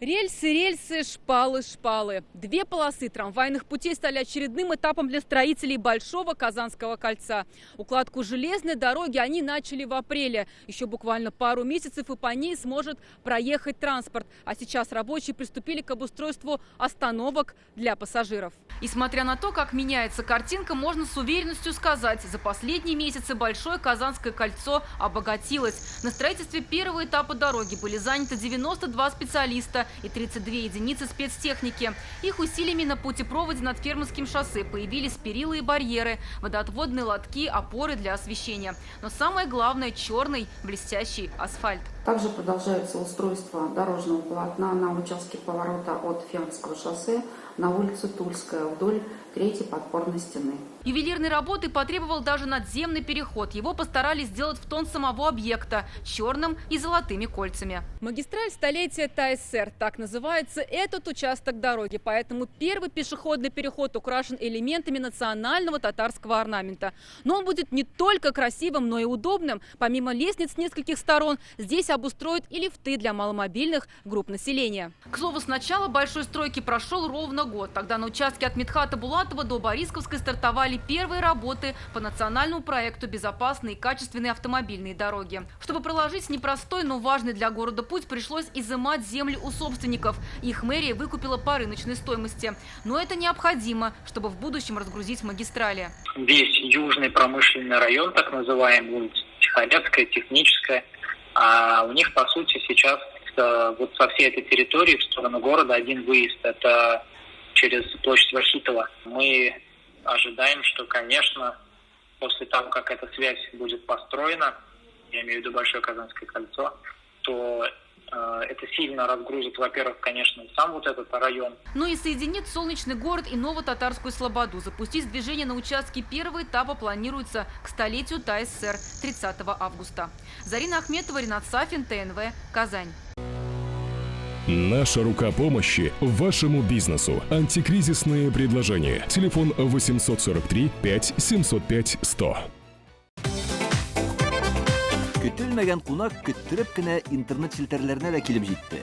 Рельсы, рельсы, шпалы, шпалы. Две полосы трамвайных путей стали очередным этапом для строителей Большого Казанского кольца. Укладку железной дороги они начали в апреле. Еще буквально пару месяцев и по ней сможет проехать транспорт. А сейчас рабочие приступили к обустройству остановок для пассажиров. И смотря на то, как меняется картинка, можно с уверенностью сказать, за последние месяцы Большое Казанское кольцо обогатилось. На строительстве первого этапа дороги были заняты 92 специалиста и 32 единицы спецтехники. Их усилиями на путепроводе над Фермерским шоссе появились перила и барьеры, водоотводные лотки, опоры для освещения. Но самое главное – черный блестящий асфальт. Также продолжается устройство дорожного полотна на участке поворота от Фермерского шоссе на улицу Тульская вдоль третьей подпорной стены. Ювелирной работы потребовал даже надземный переход. Его постарались сделать в тон самого объекта – черным и золотыми кольцами. Магистраль столетия ТАССР – так называется этот участок дороги. Поэтому первый пешеходный переход украшен элементами национального татарского орнамента. Но он будет не только красивым, но и удобным. Помимо лестниц с нескольких сторон, здесь обустроят и лифты для маломобильных групп населения. К слову, с начала большой стройки прошел ровно год. Тогда на участке от Мидхата Булатова до Борисковской стартовали первые работы по национальному проекту «Безопасные и качественные автомобильные дороги». Чтобы проложить непростой, но важный для города путь, пришлось изымать землю у собственников. Их мэрия выкупила по рыночной стоимости. Но это необходимо, чтобы в будущем разгрузить магистрали. Весь южный промышленный район, так называемый, улица Тихорецкая, Техническая, а у них, по сути, сейчас вот со всей этой территории в сторону города один выезд – это через площадь Вахитова. Мы ожидаем, что, конечно, после того, как эта связь будет построена, я имею в виду Большое Казанское кольцо, то это сильно разгрузит, во-первых, конечно, сам вот этот район. Ну и соединит солнечный город и Новотатарскую Слободу. Запустить движение на участке первого этапа планируется к столетию ТАССР 30 августа. Зарина Ахметова, Ринат Сафин, ТНВ, Казань. Наша рука помощи вашему бизнесу. Антикризисные предложения. Телефон 843 5 705 100. Көтелмәгән кунак көттөреп кенә интернет челтәрләренә дә килеп җитте.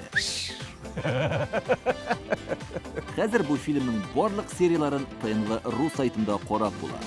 Хәзер бу фильмның барлык серияларын ТНВ.ру сайтында карап була.